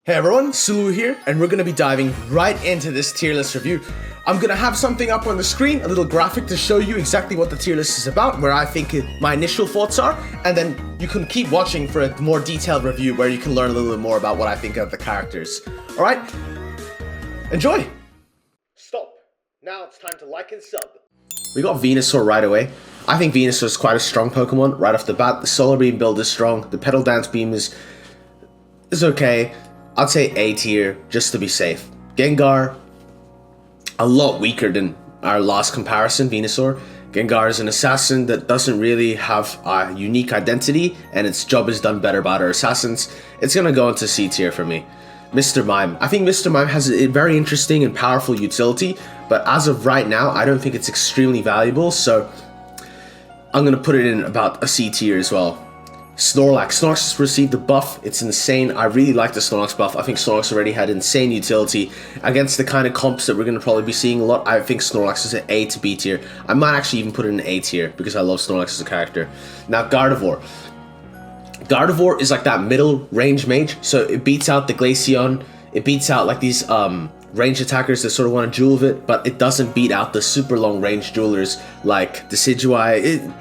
Hey everyone, Sulu here, and we're going to be diving right into this tier list review. I'm going to have something up on the screen, a little graphic to show you exactly what the tier list is about, where I think my initial thoughts are, and then you can keep watching for a more detailed review where you can learn a little bit more about what I think of the characters. Alright? Enjoy! Stop. Now it's time to like and sub. We got Venusaur right away. I think Venusaur is quite a strong Pokemon right off the bat. The Solar Beam build is strong, the Petal Dance Beam is okay. I'd say A tier, just to be safe. Gengar, a lot weaker than our last comparison, Venusaur. Gengar is an assassin that doesn't really have a unique identity, and its job is done better by other assassins. It's gonna go into C tier for me. Mr. Mime. I think Mr. Mime has a very interesting and powerful utility, but as of right now, I don't think it's extremely valuable, so I'm gonna put it in about a C tier as well. Snorlax. Snorlax has received a buff. It's insane. I really like the Snorlax buff. I think Snorlax already had insane utility against the kind of comps that we're going to probably be seeing a lot. I think Snorlax is an A to B tier. I might actually even put it in A tier because I love Snorlax as a character. Now, Gardevoir. Gardevoir is like that middle range mage. So it beats out the Glaceon. It beats out like these range attackers that sort of want to duel with it, but it doesn't beat out the super long range duelers like Decidueye.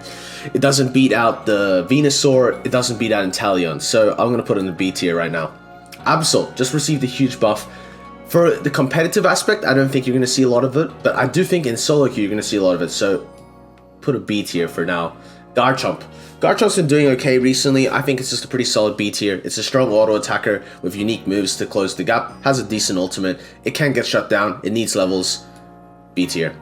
It doesn't beat out the Venusaur, it doesn't beat out Inteleon, so I'm going to put it in the B tier right now. Absol just received a huge buff. For the competitive aspect, I don't think you're going to see a lot of it, but I do think in solo queue you're going to see a lot of it, so put a B tier for now. Garchomp. Garchomp's been doing okay recently. I think it's just a pretty solid B tier. It's a strong auto attacker with unique moves to close the gap, has a decent ultimate, it can get shut down, it needs levels. B tier.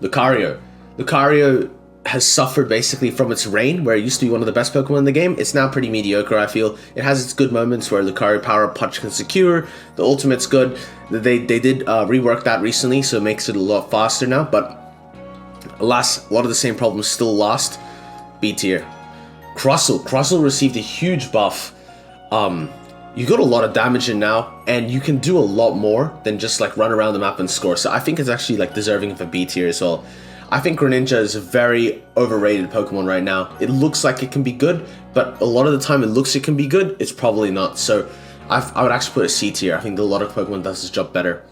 Lucario. Lucario has suffered basically from its reign, where it used to be one of the best Pokemon in the game. It's now pretty mediocre, I feel. It has its good moments where Lucario Power Up Punch can secure, the ultimate's good. They did rework that recently, so it makes it a lot faster now, but alas, a lot of the same problems still lost. B tier. Crustle. Crustle received a huge buff. You got a lot of damage in now, and you can do a lot more than just like run around the map and score, so I think it's actually like deserving of a B tier as well. I think Greninja is a very overrated Pokemon right now. It looks like it can be good, but a lot of the time it looks it can be good, it's probably not. So I would actually put a C tier. I think a lot of Pokemon does this job better.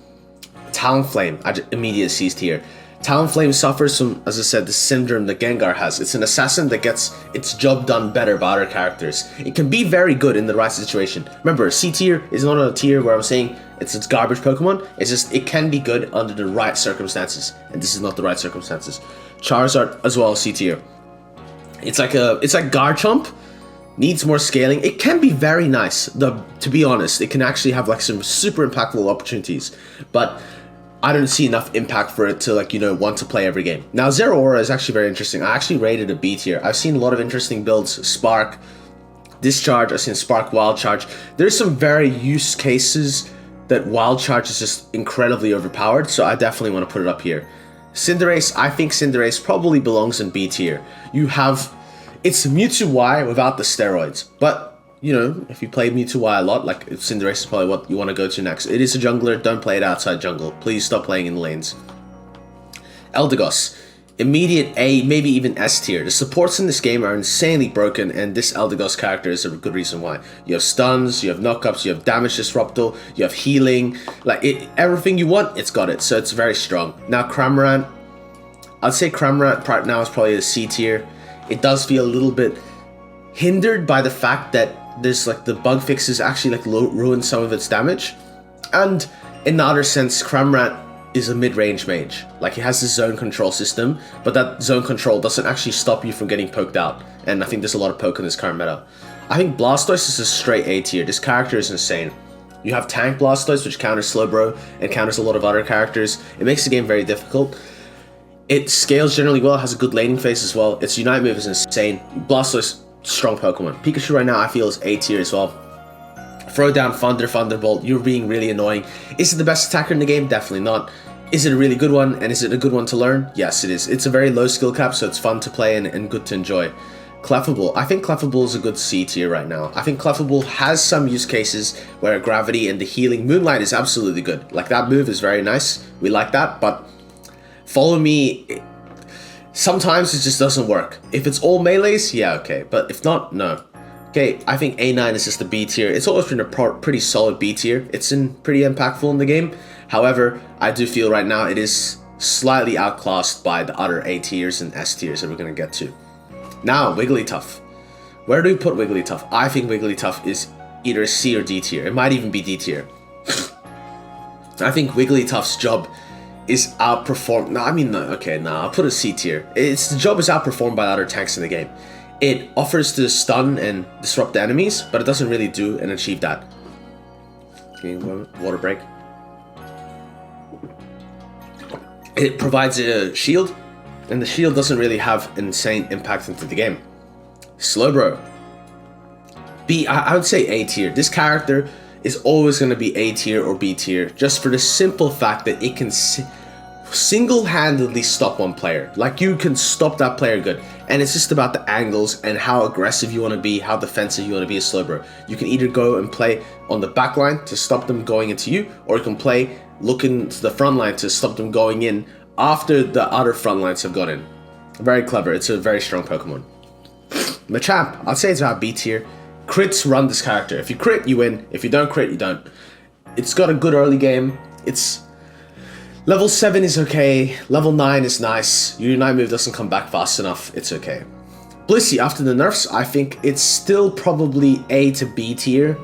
Talonflame, immediate C tier. Talonflame suffers from, as I said, the syndrome that Gengar has. It's an assassin that gets its job done better by other characters. It can be very good in the right situation. Remember, C tier is not a tier where I'm saying it's garbage Pokemon. It's just, it can be good under the right circumstances. And this is not the right circumstances. Charizard as well, C tier. It's like Garchomp. Needs more scaling. It can be very nice. To be honest, it can actually have like some super impactful opportunities. But I don't see enough impact for it to want to play every game. Now, Zeraora is actually very interesting. I actually rated a B tier. I've seen a lot of interesting builds. Spark, Discharge, I've seen Spark, Wild Charge. There's some very use cases that Wild Charge is just incredibly overpowered, so I definitely want to put it up here. Cinderace, I think Cinderace probably belongs in B tier. It's Mewtwo Y without the steroids, but if you play Mewtwo Y a lot, like Cinderace is probably what you want to go to next. It is a jungler, don't play it outside jungle. Please stop playing in the lanes. Eldegoss, immediate A, maybe even S tier. The supports in this game are insanely broken, and this Eldegoss character is a good reason why. You have stuns, you have knockups, you have damage disruptor, you have healing, everything you want, it's got it, so it's very strong. Now Cramorant, I'd say Cramorant right now is probably a C tier. It does feel a little bit hindered by the fact that there's the bug fixes actually ruin some of its damage, and in the other sense, Cramorant is a mid-range mage. It has this zone control system, but that zone control doesn't actually stop you from getting poked out, and I think there's a lot of poke in this current meta. I think Blastoise is a straight A tier. This character is insane. You have Tank Blastoise, which counters Slowbro and counters a lot of other characters. It makes the game very difficult. It scales generally well, has a good laning phase as well. Its Unite move is insane. Blastoise, strong Pokemon. Pikachu right now I feel is A tier as well. Throw down Thunder, Thunderbolt, you're being really annoying. Is it the best attacker in the game? Definitely not. Is it a really good one, and is it a good one to learn? Yes, it is. It's a very low skill cap, so it's fun to play and good to enjoy. Clefable. I think Clefable is a good C tier right now. I think Clefable has some use cases where Gravity and the healing Moonlight is absolutely good. That move is very nice. We like that, but Follow Me, sometimes it just doesn't work. If it's all melees, yeah, okay. But if not, no. Okay, I think A9 is just a B tier. It's always been a pretty solid B tier. It's been pretty impactful in the game. However, I do feel right now it is slightly outclassed by the other A tiers and S tiers that we're going to get to. Now, Wigglytuff. Where do we put Wigglytuff? I think Wigglytuff is either C or D tier. It might even be D tier. I think Wigglytuff's job is outperformed. No, I mean, no, okay, no, I'll put a C tier. The job is outperformed by the other tanks in the game. It offers to stun and disrupt the enemies, but it doesn't really do and achieve that. Okay, water break. It provides a shield, and the shield doesn't really have insane impact into the game. Slowbro. B, I would say A tier. This character is always going to be A tier or B tier, just for the simple fact that it can single-handedly stop one player. Like, you can stop that player good, and it's just about the angles and how aggressive you want to be, how defensive you want to be as Slowbro. You can either go and play on the back line to stop them going into you, or you can play looking to the front line to stop them going in after the other front lines have gone in. Very clever. It's a very strong Pokemon. Machamp, I'd say it's about B tier. Crits run this character. If you crit, you win. If you don't crit, you don't. It's got a good early game. It's level 7 is okay. Level 9 is nice. Your Unite move doesn't come back fast enough. It's okay. Blissey, after the nerfs, I think it's still probably A to B tier.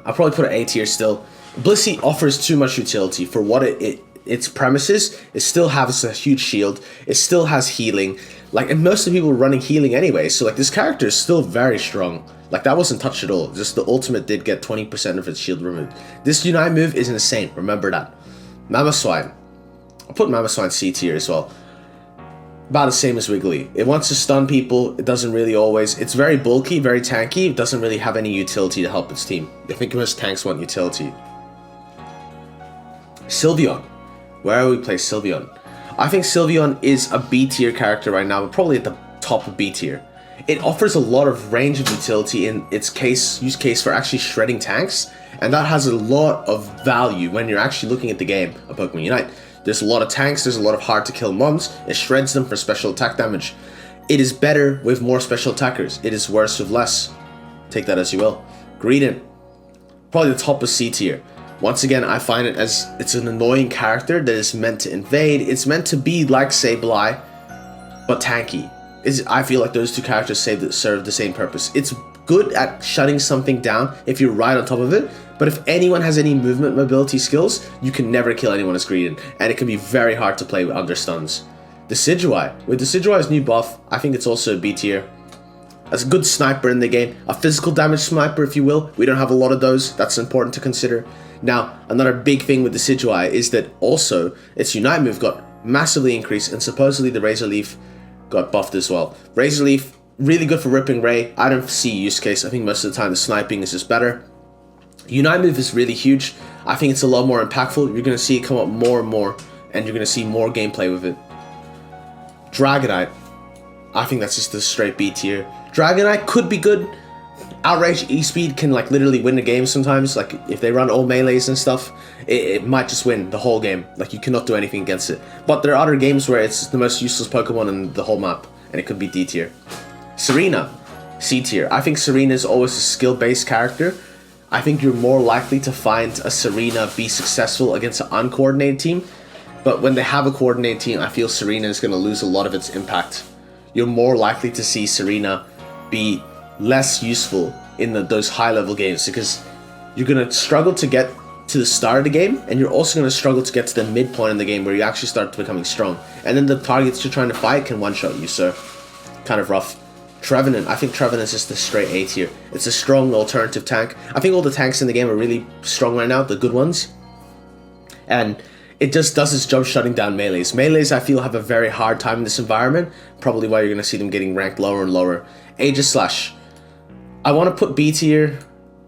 I'll probably put it A tier still. Blissey offers too much utility for what its premises. It still has a huge shield. It still has healing. Like, and most of the people are running healing anyway, so like this character is still very strong. Like, that wasn't touched at all. Just the ultimate did get 20% of its shield removed. This Unite move is insane. Remember that. Mamoswine. I'll put Mamoswine C tier as well. About the same as Wiggly. It wants to stun people. It doesn't really always. It's very bulky, very tanky. It doesn't really have any utility to help its team. I think most tanks want utility. Sylveon. Where will we place Sylveon? I think Sylveon is a B tier character right now, but probably at the top of B tier. It offers a lot of range of utility in its use case for actually shredding tanks, and that has a lot of value when you're actually looking at the game of Pokemon Unite. There's a lot of tanks, there's a lot of hard to kill mons, it shreds them for special attack damage. It is better with more special attackers, it is worse with less. Take that as you will. Greedent, probably the top of C tier. Once again, I find it as it's an annoying character that is meant to invade. It's meant to be like Sableye, but tanky. I feel like those two characters serve the same purpose. It's good at shutting something down if you're right on top of it, but if anyone has any movement mobility skills, you can never kill anyone as Greedent, and it can be very hard to play under stuns. Decidueye. With Decidueye's new buff, I think it's also a B tier. As a good sniper in the game, a physical damage sniper if you will. We don't have a lot of those, that's important to consider. Now, another big thing with Decidueye is that also its Unite move got massively increased, and supposedly the Razor Leaf got buffed as well. Razor Leaf, really good for Ripping Ray. I don't see use case. I think most of the time the sniping is just better. Unite move is really huge. I think it's a lot more impactful. You're going to see it come up more and more, and you're going to see more gameplay with it. Dragonite. I think that's just a straight B tier. Dragonite could be good. Outrage E-Speed can like literally win the game sometimes. Like if they run all melees and stuff, it might just win the whole game. Like you cannot do anything against it. But there are other games where it's the most useless Pokemon in the whole map, and it could be D tier. Serena, C tier. I think Serena is always a skill-based character. I think you're more likely to find a Serena be successful against an uncoordinated team. But when they have a coordinated team, I feel Serena is going to lose a lot of its impact. You're more likely to see Serena be less useful in those high-level games because you're going to struggle to get to the start of the game, and you're also going to struggle to get to the midpoint in the game where you actually start becoming strong. And then the targets you're trying to fight can one-shot you, so kind of rough. Trevenant. I think Trevenant is just a straight A tier. It's a strong alternative tank. I think all the tanks in the game are really strong right now, the good ones. And it just does its job shutting down melees. Melees, I feel, have a very hard time in this environment, probably why you're going to see them getting ranked lower and lower. Aegislash. I want to put B tier,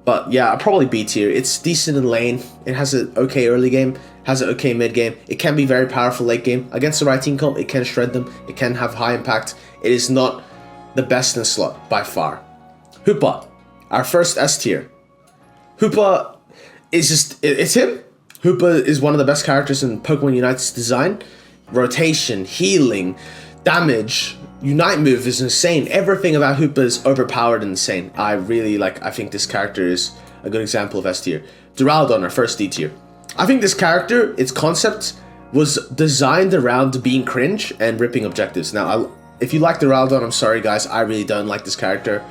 but yeah, probably B tier. It's decent in lane. It has an okay early game, has an okay mid game. It can be very powerful late game. Against the right team comp, it can shred them. It can have high impact. It is not the best in slot by far. Hoopa, our first S tier. Hoopa is just, it's him. Hoopa is one of the best characters in Pokemon Unite's design. Rotation, healing, damage, Unite move is insane. Everything about Hoopa is overpowered and insane. I think this character is a good example of S tier. Duraludon, our first D tier. I think this character, its concept, was designed around being cringe and ripping objectives. Now, if you like Duraludon, I'm sorry guys, I really don't like this character.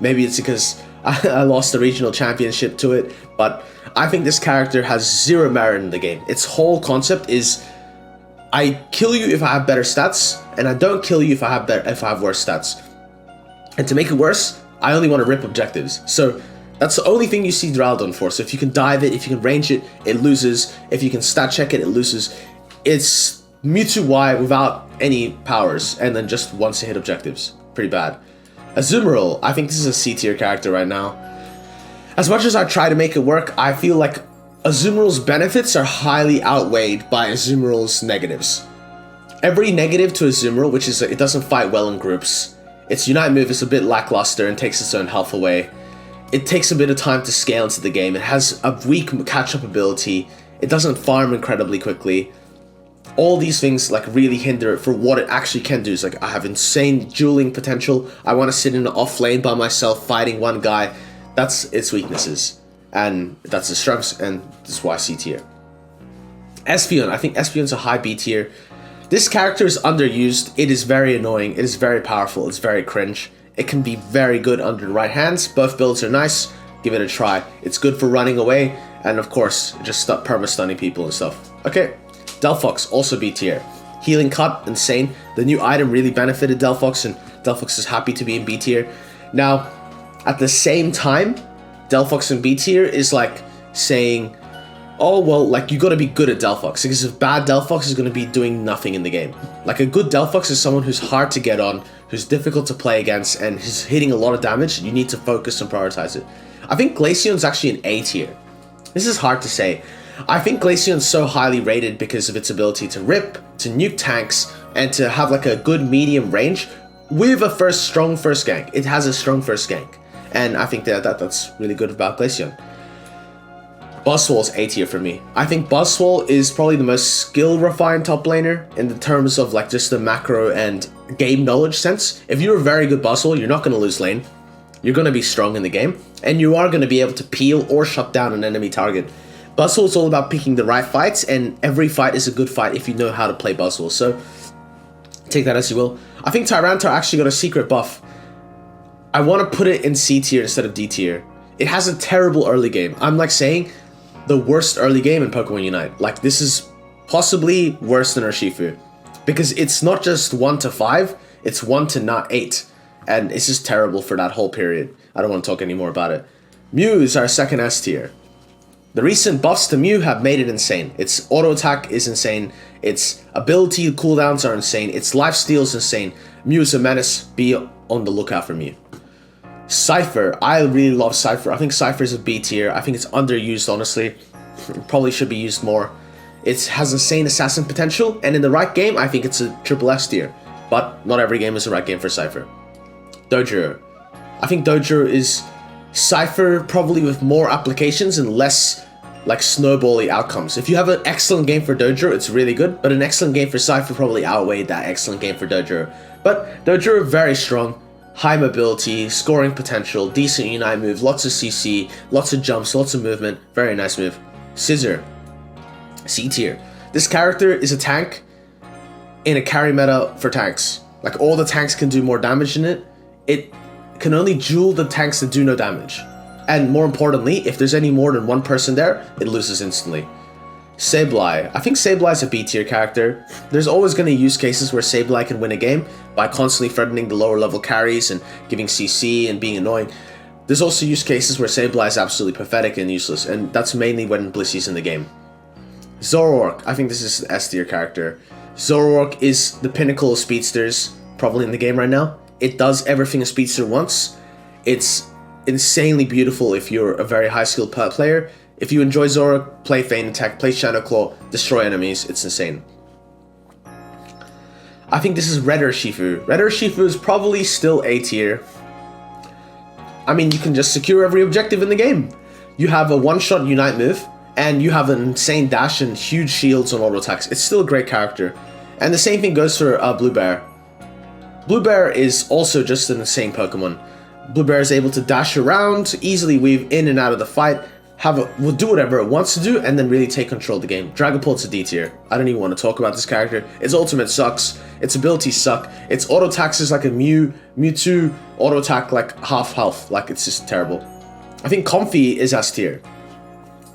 Maybe it's because I lost the regional championship to it, but I think this character has zero merit in the game. Its whole concept is, I kill you if I have better stats, and I don't kill you if I have worse stats. And to make it worse, I only want to rip objectives. So that's the only thing you see Duraludon for. So if you can dive it, if you can range it, it loses. If you can stat check it, it loses. It's Mewtwo Y without any powers, and then just wants to hit objectives. Pretty bad. Azumarill, I think this is a C tier character right now. As much as I try to make it work, I feel like Azumarill's benefits are highly outweighed by Azumarill's negatives. Every negative to Azumarill, which is it doesn't fight well in groups. Its Unite move is a bit lackluster and takes its own health away. It takes a bit of time to scale into the game. It has a weak catch-up ability. It doesn't farm incredibly quickly. All these things like really hinder it for what it actually can do. It's like, I have insane dueling potential. I want to sit in an off lane by myself fighting one guy. That's its weaknesses. And that's its strengths, and this is why C tier. Espeon, I think Espeon's a high B tier. This character is underused. It is very annoying. It is very powerful. It's very cringe. It can be very good under the right hands. Both builds are nice. Give it a try. It's good for running away, and of course, just stop perma-stunning people and stuff. Okay. Delphox, also B tier. Healing Cut, insane. The new item really benefited Delphox, and Delphox is happy to be in B tier. Now, at the same time, Delphox in B tier is like saying, oh, well, like, you gotta be good at Delphox, because if bad Delphox is gonna be doing nothing in the game. Like, a good Delphox is someone who's hard to get on, who's difficult to play against, and who's hitting a lot of damage. You need to focus and prioritize it. I think Glaceon's actually an A tier. This is hard to say. I think Glaceon's so highly rated because of its ability to rip, to nuke tanks, and to have like a good medium range with a strong first gank. It has a strong first gank, and I think that's really good about Glaceon. Buzzwole's A tier for me. I think Buzzwole is probably the most skill-refined top laner in the terms of like just the macro and game knowledge sense. If you're a very good Buzzwole, you're not going to lose lane. You're going to be strong in the game, and you are going to be able to peel or shut down an enemy target. Buzzwole is all about picking the right fights, and every fight is a good fight if you know how to play Buzzwole. So take that as you will. I think Tyranitar actually got a secret buff. I want to put it in C tier instead of D tier. It has a terrible early game. I'm like saying the worst early game in Pokemon Unite. Like, this is possibly worse than Urshifu, because it's not just 1 to 5, it's 1 to not 8, and it's just terrible for that whole period. I don't want to talk anymore about it. Mew is our second S tier. The recent buffs to Mew have made it insane. Its auto attack is insane. Its ability cooldowns are insane. Its lifesteal is insane. Mew is a menace. Be on the lookout for Mew. Cypher. I really love Cypher. I think Cypher is a B tier. I think it's underused, honestly. It probably should be used more. It has insane assassin potential, and in the right game, I think it's a triple S tier. But not every game is the right game for Cypher. Dojuro. I think Dojuro is Cypher probably with more applications and less like snowbally outcomes. If you have an excellent game for Dojuro, it's really good, but an excellent game for Cypher probably outweighed that excellent game for Dojuro. But Dojuro very strong, high mobility, scoring potential, decent Unite move, lots of CC, lots of jumps, lots of movement, very nice move. Scizor, C tier. This character is a tank in a carry meta for tanks. Like, all the tanks can do more damage in it. It can only duel the tanks that do no damage. And more importantly, if there's any more than one person there, it loses instantly. Sableye. I think Sableye is a B tier character. There's always going to be use cases where Sableye can win a game by constantly threatening the lower level carries and giving CC and being annoying. There's also use cases where Sableye is absolutely pathetic and useless, and that's mainly when Blissey's in the game. Zoroark. I think this is an S tier character. Zoroark is the pinnacle of speedsters, probably in the game right now. It does everything a speedster wants. It's insanely beautiful if you're a very high skilled player. If you enjoy Zoroark, play Feint Attack, play Shadow Claw, destroy enemies, it's insane. I think this is Red Urshifu. Red Urshifu is probably still A tier. I mean, you can just secure every objective in the game. You have a one-shot Unite move, and you have an insane dash and huge shields on auto attacks. It's still a great character. And the same thing goes for Blue Bear. Blue Bear is also just an insane Pokemon. Blue Bear is able to dash around, easily weave in and out of the fight, will do whatever it wants to do, and then really take control of the game. Dragapult's a D tier. I don't even want to talk about this character. Its ultimate sucks. Its abilities suck. Its auto attacks is like a Mewtwo auto attack like half health. Like, it's just terrible. I think Comfey is S tier.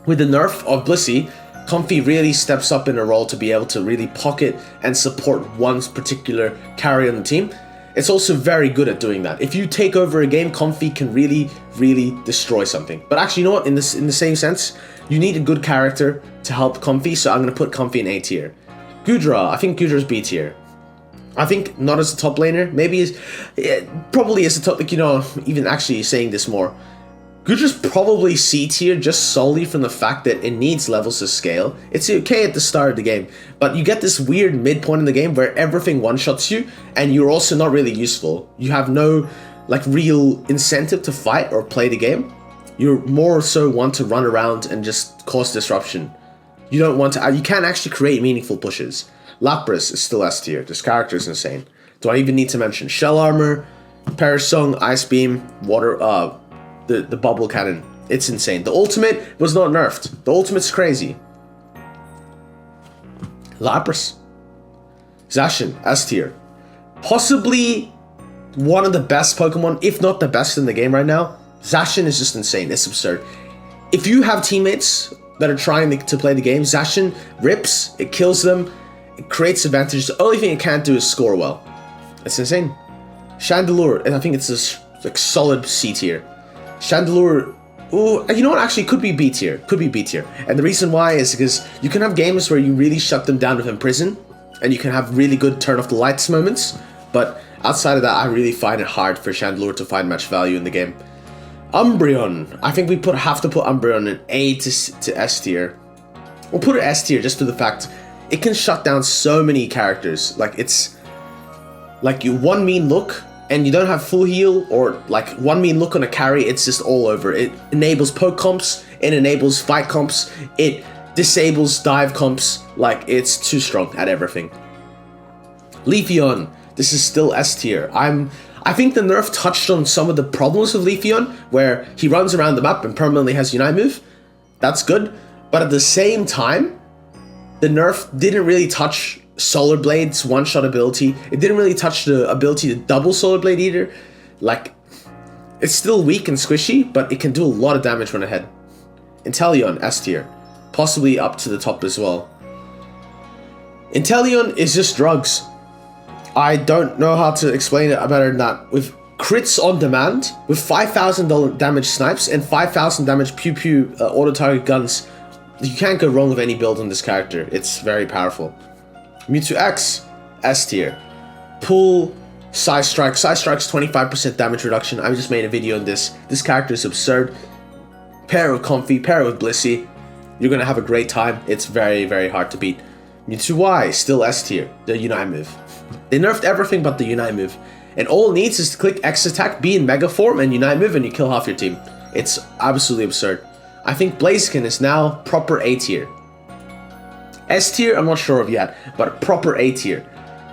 With the nerf of Blissey, Comfey really steps up in a role to be able to really pocket and support one particular carry on the team. It's also very good at doing that. If you take over a game, Comfey can really, really destroy something. But actually, you know what? In the same sense, you need a good character to help Comfey, so I'm going to put Comfey in A tier. Goodra, I think Goodra's B tier. I think not as a top laner. Maybe probably as a top, like, you know, even actually saying this more. Goodra's probably C tier just solely from the fact that it needs levels to scale. It's okay at the start of the game, but you get this weird midpoint in the game where everything one-shots you, and you're also not really useful. You have no, like, real incentive to fight or play the game. You're more so want to run around and just cause disruption. You don't want to, you can't actually create meaningful pushes. Lapras is still S tier. This character is insane. Do I even need to mention Shell Armor, Perish Song, Ice Beam, Water, the bubble cannon? It's insane. The ultimate was not nerfed. The ultimate's crazy. Lapras. Zacian, S tier. Possibly one of the best Pokemon, if not the best in the game right now. Zacian is just insane. It's absurd. If you have teammates that are trying to play the game, Zacian rips, it kills them, it creates advantage. The only thing it can't do is score well. It's insane. Chandelure, and I think it's a like solid C tier. Chandelure, ooh, you know what, actually could be B tier, and the reason why is because you can have games where you really shut them down with Imprison, and you can have really good turn off the lights moments, but outside of that, I really find it hard for Chandelure to find much value in the game. Umbreon, I think we have to put Umbreon in A to S tier. We'll put it S tier just for the fact it can shut down so many characters. Like, it's like you one mean look, and you don't have full heal, or like one mean look on a carry, it's just all over. It enables poke comps, it enables fight comps, it disables dive comps. Like, it's too strong at everything. Leafeon, this is still S tier. I think the nerf touched on some of the problems with Leafeon, where he runs around the map and permanently has Unite move. That's good, but at the same time, the nerf didn't really touch Solar Blade's one-shot ability. It didn't really touch the ability to double Solar Blade either. Like, it's still weak and squishy, but it can do a lot of damage when ahead. Inteleon, S tier. Possibly up to the top as well. Inteleon is just drugs. I don't know how to explain it better than that. With crits on demand, with 5,000 damage snipes and 5,000 damage pew-pew auto-target guns, you can't go wrong with any build on this character. It's very powerful. Mewtwo X, S tier. Pull, Side Strike. Side Strike's 25% damage reduction. I just made a video on this. This character is absurd. Pair with Comfey, pair with Blissey. You're gonna have a great time. It's very, very hard to beat. Mewtwo Y, still S tier. The Unite move. They nerfed everything but the Unite move. And all it needs is to click X attack, be in Mega Form, and Unite move, and you kill half your team. It's absolutely absurd. I think Blaziken is now proper A tier. S tier, I'm not sure of yet, but proper A tier.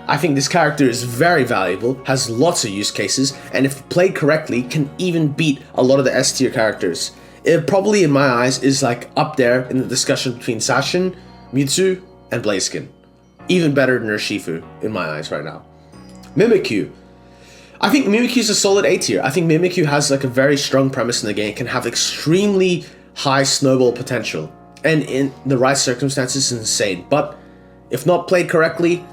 I think this character is very valuable, has lots of use cases, and if played correctly, can even beat a lot of the S tier characters. It probably, in my eyes, is like up there in the discussion between Zacian, Mewtwo, and Blaziken. Even better than Urshifu, in my eyes right now. Mimikyu. I think Mimikyu's a solid A tier. I think Mimikyu has like a very strong premise in the game, can have extremely high snowball potential. And in the right circumstances, is insane. But if not played correctly,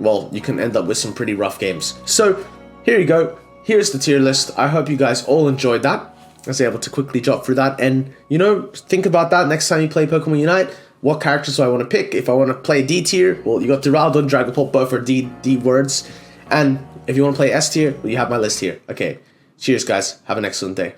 well, you can end up with some pretty rough games. So here you go. Here's the tier list. I hope you guys all enjoyed that. I was able to quickly jump through that. And, you know, think about that next time you play Pokemon Unite. What characters do I want to pick? If I want to play D tier, well, you got Duraludon and Dragapult, both are D words. And if you want to play S tier, well, you have my list here. Okay, cheers, guys. Have an excellent day.